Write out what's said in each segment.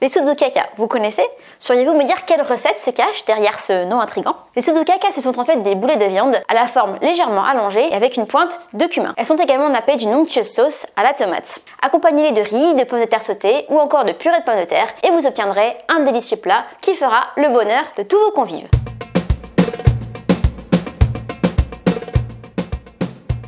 Les suzukaka, vous connaissez? Sauriez-vous me dire quelle recette se cache derrière ce nom intrigant? Les suzukaka, ce sont en fait des boulets de viande à la forme légèrement allongée et avec une pointe de cumin. Elles sont également nappées d'une onctueuse sauce à la tomate. Accompagnez-les de riz, de pommes de terre sautées ou encore de purée de pommes de terre et vous obtiendrez un délicieux plat qui fera le bonheur de tous vos convives.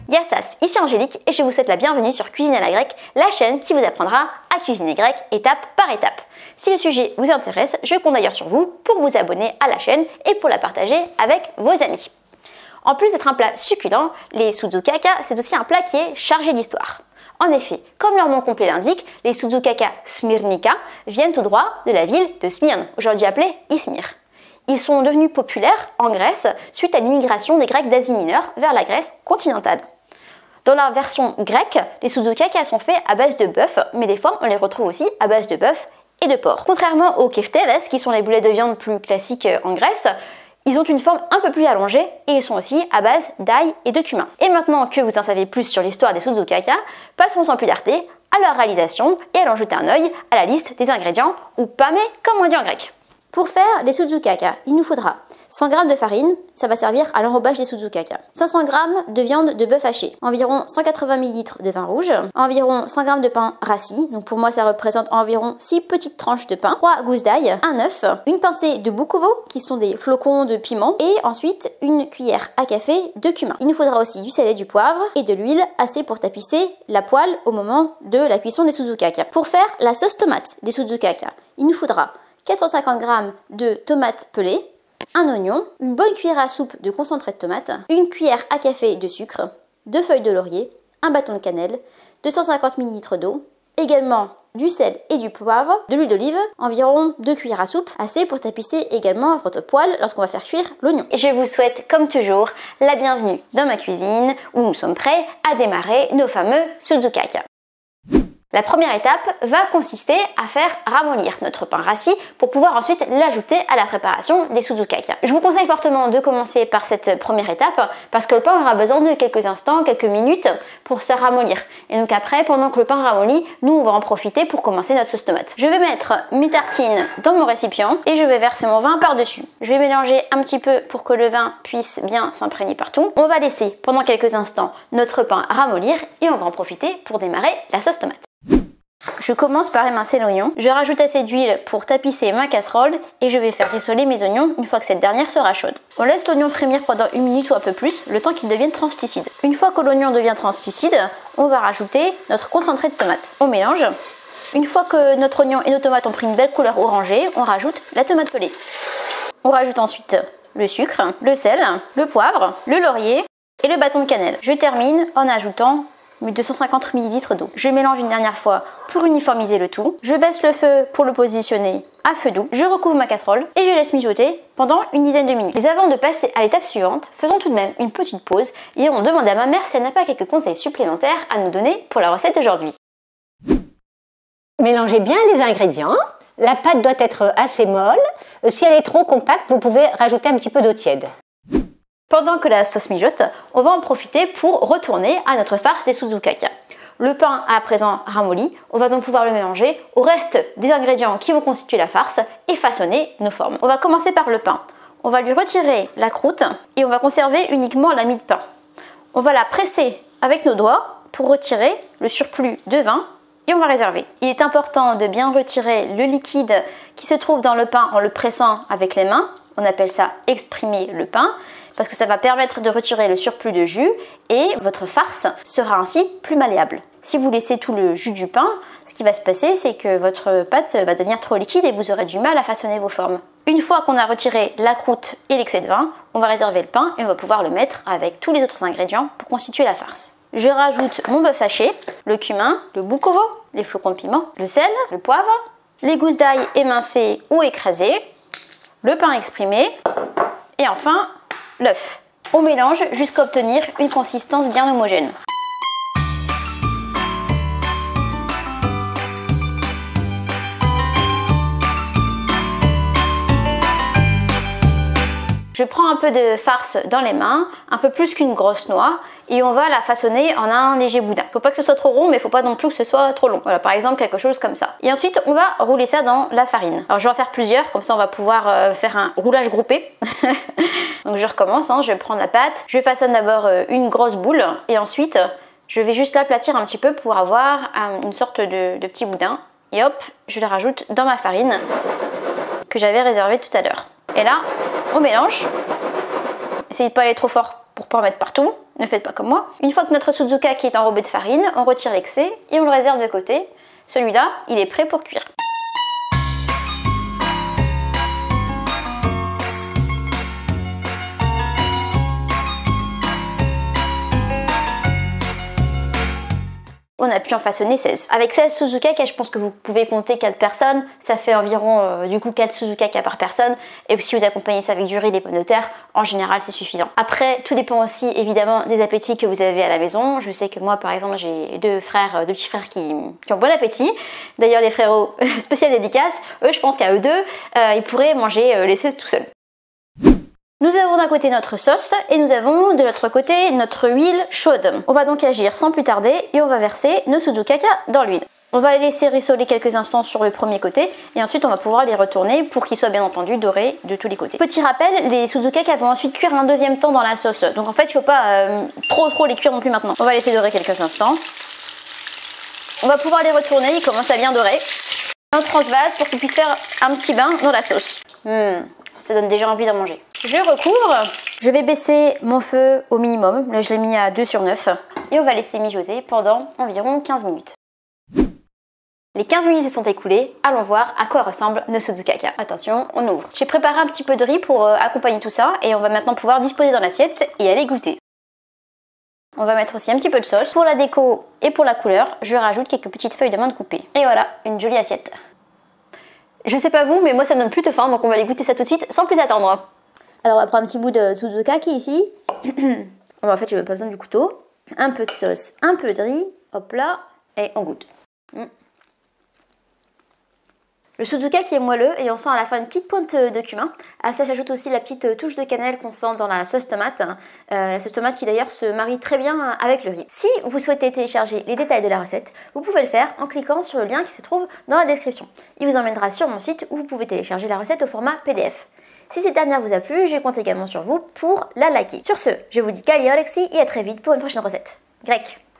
Yassas, ici Angélique et je vous souhaite la bienvenue sur Cuisine à la grecque, la chaîne qui vous apprendra à cuisiner grec étape par étape. Si le sujet vous intéresse, je compte d'ailleurs sur vous pour vous abonner à la chaîne et pour la partager avec vos amis. En plus d'être un plat succulent, les suzukaka, c'est aussi un plat qui est chargé d'histoire. En effet, comme leur nom complet l'indique, les suzukaka Smyrnika viennent tout droit de la ville de Smyrne, aujourd'hui appelée Izmir. Ils sont devenus populaires en Grèce suite à l'immigration des Grecs d'Asie mineure vers la Grèce continentale. Dans la version grecque, les suzukaka sont faits à base de bœuf, mais des fois on les retrouve aussi à base de bœuf et de porc. Contrairement aux keftedes, qui sont les boulets de viande plus classiques en Grèce, ils ont une forme un peu plus allongée et ils sont aussi à base d'ail et de cumin. Et maintenant que vous en savez plus sur l'histoire des suzukaka, passons sans plus tarder à leur réalisation et allons jeter un œil à la liste des ingrédients, ou pame comme on dit en grec. Pour faire les suzukaka, il nous faudra 100 g de farine, ça va servir à l'enrobage des suzukaka, 500 g de viande de bœuf haché, environ 180 ml de vin rouge, environ 100 g de pain rassis, donc pour moi ça représente environ 6 petites tranches de pain, 3 gousses d'ail, un œuf, une pincée de bukovo, qui sont des flocons de piment, et ensuite une cuillère à café de cumin. Il nous faudra aussi du sel et du poivre, et de l'huile assez pour tapisser la poêle au moment de la cuisson des suzukaka. Pour faire la sauce tomate des suzukaka, il nous faudra 450 g de tomates pelées, un oignon, une bonne cuillère à soupe de concentré de tomate, une cuillère à café de sucre, 2 feuilles de laurier, un bâton de cannelle, 250 ml d'eau, également du sel et du poivre, de l'huile d'olive, environ 2 cuillères à soupe, assez pour tapisser également votre poêle lorsqu'on va faire cuire l'oignon. Et je vous souhaite comme toujours la bienvenue dans ma cuisine où nous sommes prêts à démarrer nos fameux suzukaka. La première étape va consister à faire ramollir notre pain rassis pour pouvoir ensuite l'ajouter à la préparation des suzukaka. Je vous conseille fortement de commencer par cette première étape parce que le pain aura besoin de quelques instants, quelques minutes pour se ramollir. Et donc après, pendant que le pain ramollit, nous on va en profiter pour commencer notre sauce tomate. Je vais mettre mes tartines dans mon récipient et je vais verser mon vin par-dessus. Je vais mélanger un petit peu pour que le vin puisse bien s'imprégner partout. On va laisser pendant quelques instants notre pain ramollir et on va en profiter pour démarrer la sauce tomate. Je commence par émincer l'oignon, je rajoute assez d'huile pour tapisser ma casserole et je vais faire rissoler mes oignons une fois que cette dernière sera chaude. On laisse l'oignon frémir pendant 1 minute ou un peu plus, le temps qu'il devienne translucide. Une fois que l'oignon devient translucide, on va rajouter notre concentré de tomate. On mélange. Une fois que notre oignon et nos tomates ont pris une belle couleur orangée, on rajoute la tomate pelée. On rajoute ensuite le sucre, le sel, le poivre, le laurier et le bâton de cannelle. Je termine en ajoutant 250 ml d'eau. Je mélange une dernière fois pour uniformiser le tout. Je baisse le feu pour le positionner à feu doux. Je recouvre ma casserole et je laisse mijoter pendant une dizaine de minutes. Mais avant de passer à l'étape suivante, faisons tout de même une petite pause et on demande à ma mère si elle n'a pas quelques conseils supplémentaires à nous donner pour la recette d'aujourd'hui. Mélangez bien les ingrédients. La pâte doit être assez molle. Si elle est trop compacte, vous pouvez rajouter un petit peu d'eau tiède. Pendant que la sauce mijote, on va en profiter pour retourner à notre farce des suzukaka. Le pain à présent ramolli, on va donc pouvoir le mélanger au reste des ingrédients qui vont constituer la farce et façonner nos formes. On va commencer par le pain. On va lui retirer la croûte et on va conserver uniquement la mie de pain. On va la presser avec nos doigts pour retirer le surplus de vin et on va réserver. Il est important de bien retirer le liquide qui se trouve dans le pain en le pressant avec les mains. On appelle ça exprimer le pain, parce que ça va permettre de retirer le surplus de jus et votre farce sera ainsi plus malléable. Si vous laissez tout le jus du pain, ce qui va se passer, c'est que votre pâte va devenir trop liquide et vous aurez du mal à façonner vos formes. Une fois qu'on a retiré la croûte et l'excès de vin, on va réserver le pain et on va pouvoir le mettre avec tous les autres ingrédients pour constituer la farce. Je rajoute mon bœuf haché, le cumin, le bukovo, les flocons de piment, le sel, le poivre, les gousses d'ail émincées ou écrasées, le pain exprimé et enfin l'œuf. On mélange jusqu'à obtenir une consistance bien homogène. Je prends un peu de farce dans les mains, un peu plus qu'une grosse noix, et on va la façonner en un léger boudin. Faut pas que ce soit trop rond, mais faut pas non plus que ce soit trop long. Voilà, par exemple quelque chose comme ça. Et ensuite on va rouler ça dans la farine. Alors je vais en faire plusieurs, comme ça on va pouvoir faire un roulage groupé. Donc je recommence, hein, je vais prendre la pâte, je façonne d'abord une grosse boule, et ensuite je vais juste l'aplatir un petit peu pour avoir une sorte de petit boudin. Et hop, je le rajoute dans ma farine que j'avais réservée tout à l'heure. Et là, on mélange. Essayez de pas aller trop fort pour pas en mettre partout. Ne faites pas comme moi. Une fois que notre suzukake est enrobé de farine, on retire l'excès et on le réserve de côté. Celui-là, il est prêt pour cuire. On a pu en façonner 16. Avec 16 suzukake, je pense que vous pouvez compter 4 personnes. Ça fait environ du coup 4 suzukake par personne. Et si vous accompagnez ça avec du riz et des pommes de terre, en général c'est suffisant. Après, tout dépend aussi évidemment des appétits que vous avez à la maison. Je sais que moi par exemple j'ai deux petits frères qui ont bon appétit. D'ailleurs les frérots, spécial dédicace, eux je pense qu'à eux deux, ils pourraient manger les 16 tout seuls. Nous avons d'un côté notre sauce et nous avons de l'autre côté notre huile chaude. On va donc agir sans plus tarder et on va verser nos suzukake dans l'huile. On va les laisser rissoler quelques instants sur le premier côté et ensuite on va pouvoir les retourner pour qu'ils soient bien entendu dorés de tous les côtés. Petit rappel, les suzukake vont ensuite cuire un deuxième temps dans la sauce. Donc en fait il ne faut pas trop les cuire non plus maintenant. On va laisser dorer quelques instants. On va pouvoir les retourner, ils commencent à bien dorer. On transvase pour qu'ils puissent faire un petit bain dans la sauce. Ça donne déjà envie d'en manger. Je recouvre, je vais baisser mon feu au minimum, là je l'ai mis à 2/9 et on va laisser mijoter pendant environ 15 minutes. Les 15 minutes se sont écoulées, allons voir à quoi ressemblent nos suzukake. Attention, on ouvre. J'ai préparé un petit peu de riz pour accompagner tout ça et on va maintenant pouvoir disposer dans l'assiette et aller goûter. On va mettre aussi un petit peu de sauce. Pour la déco et pour la couleur, je rajoute quelques petites feuilles de menthe coupées. Et voilà, une jolie assiette. Je sais pas vous, mais moi ça me donne plutôt faim, donc on va aller goûter ça tout de suite sans plus attendre. Alors on va prendre un petit bout de suzukake ici. En fait j'ai même pas besoin du couteau. Un peu de sauce, un peu de riz, hop là, et on goûte. Le suzukake est moelleux et on sent à la fin une petite pointe de cumin. À ça s'ajoute aussi la petite touche de cannelle qu'on sent dans la sauce tomate. La sauce tomate qui d'ailleurs se marie très bien avec le riz. Si vous souhaitez télécharger les détails de la recette, vous pouvez le faire en cliquant sur le lien qui se trouve dans la description. Il vous emmènera sur mon site où vous pouvez télécharger la recette au format PDF. Si cette dernière vous a plu, je compte également sur vous pour la liker. Sur ce, je vous dis Kali Alexis et à très vite pour une prochaine recette grecque.